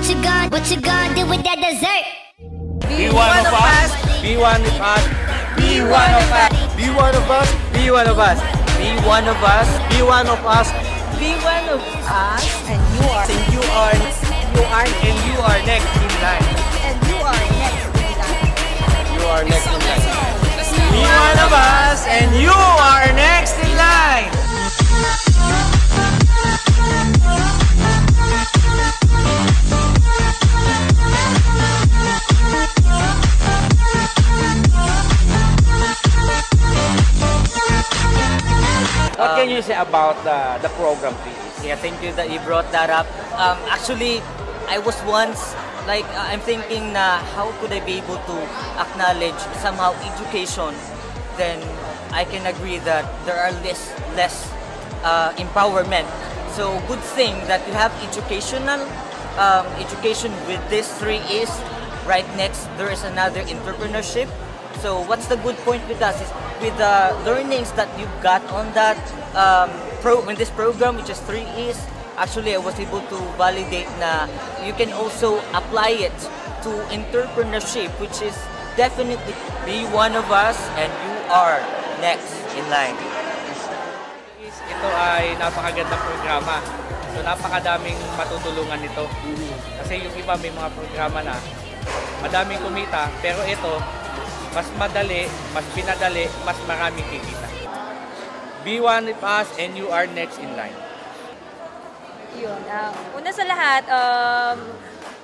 What you gonna do with that dessert? Be one of us. Be one of us. Be one of us. Be one of us. Be one of us. Be one of us. Be one of us. Be one of us, and you are And you are next in line. and you are next in line. You are next in line. Be one of us, and you are next in line. What can you say about the program, please? Yeah, thank you that you brought that up. Actually, I was once like I'm thinking na how could I be able to acknowledge somehow education? Then I can agree that there are less empowerment. So good thing that you have education with these three is right next. There is another entrepreneurship. So what's the good point with us is with the learnings that you got on that in this program, which is 3Es. Actually, I was able to validate na you can also apply it to entrepreneurship, which is definitely be one of us and you are next in line. Ito ay napakagandang programa. So napakadaming matutulungan nito. Kasi yung iba may mga programa na madaming kumita, pero ito mas madali, mas pinadali, mas maraming kikita. Be one of us and you are next in line. Yun. Una sa lahat,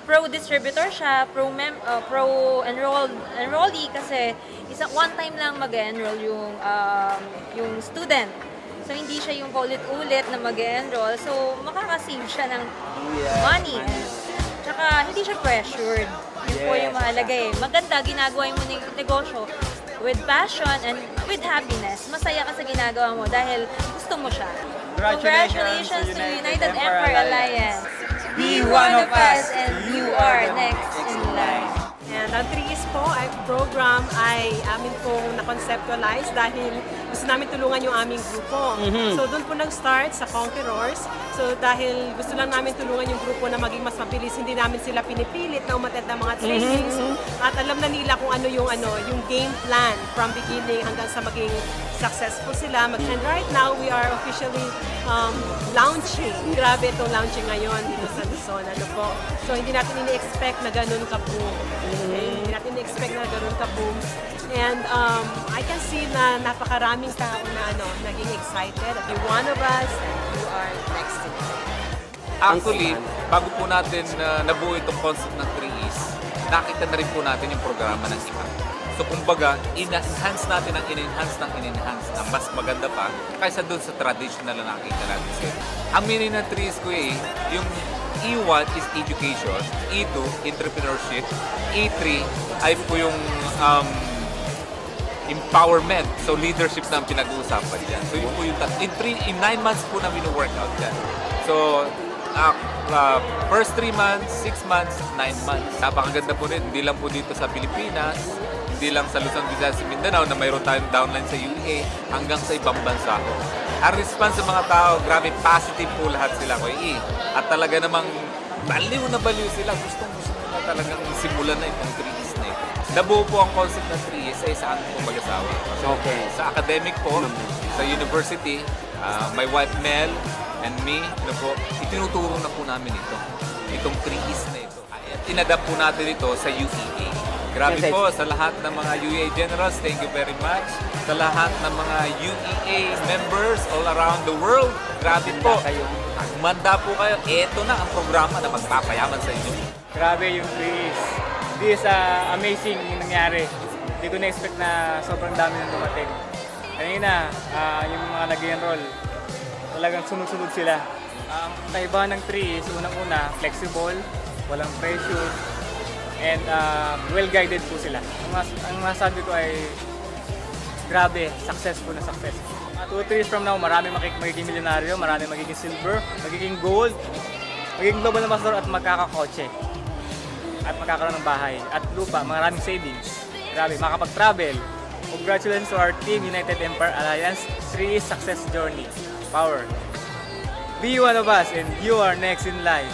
pro-distributor siya, pro-enrollee kasi one time lang mag-enroll yung student. So hindi siya yung paulit-ulit na mag-enroll. So makaka-save siya ng money. Tsaka hindi siya pressured. Yun po yung mahalaga eh. Maganda, ginagawa mo ng negosyo with passion and with happiness. Masaya ka sa ginagawa mo dahil gusto mo siya. Congratulations to United Empire Alliance. Be one of us and you are next in line. And ang 3Es po ay program ay amin pong na-conceptualize dahil gusto namin tulungan yung aming grupo. So doon po nag-start sa Conquerors. So dahil gusto lang namin tulungan yung grupo na maging mas mabilis, hindi namin sila pinipilit na umattend ng mga trainings. At alam na nila kung ano yung game plan from beginning hanggang sa maging successful sila. And right now, we are officially launching. Grabe itong launching ngayon dito sa Luzon. Ano po? So hindi natin ini-expect na ganun ka-boom. Hindi natin ini-expect na ganun ka-boom. And I can see na napakaraming tao na naging excited. You're one of us and you are next to us. Actually, bago po natin nabuo itong concept ng 3Es, nakita na rin po natin yung programa ng iba. So kumbaga, in-enhance natin ang in-enhance na mas maganda pa kaysa doon sa traditional na nakita natin. So, ang meaning ng 3Es ko yung E1 is education, E2, entrepreneurship, E3 ay po yung empowerment. So leadership na ang pinag-uusapan dyan. So yun po yung in 9 months po na wino-workout dyan. So first 3 months, 6 months, 9 months. Napakaganda po rin, hindi lang po dito sa Pilipinas, hindi lang sa Luzon, Visayas, Mindanao na mayroon tayong downline sa UEA hanggang sa ibang bansa. Ang response sa mga tao, grabe positive po lahat sila ko. At talaga namang baliw na baliw sila. Gustong-gusto na talagang simulan na itong 3Es na ito. Nabuo po ang concept ng 3Es sa isang pong mag-asawa. So, sa academic po, sa university, my wife Mel and me, itinuturo na po namin ito. Itong 3Es na ito. Inadapt po natin ito sa UEA. Grabe po sa lahat ng mga UEA generals, thank you very much. Sa lahat ng mga UEA members all around the world, grabe po. Magmanda po kayo. Ito na ang programa na magpapayaman sa inyo. Grabe yung 3Es. This is amazing yung nangyari. Hindi ko na-expect na sobrang dami nang dumating. Kanina, yung mga nag-enroll, talagang sunod-sunod sila. Ang kaibahan ng 3Es, unang-una, flexible, walang pressure, and well-guided po sila. Ang masabi ko ay grabe, successful na successful. 2-3 years from now, marami magiging milyonaryo, marami magiging silver, magiging gold, magiging global ambassador at magkakakotse. At magkakaroon ng bahay at lupa, maraming savings. Grabe, makapag-travel. Congratulations to our team, United Empire Alliance, 3Es Success Journey. Power. Be one of us and you are next in line.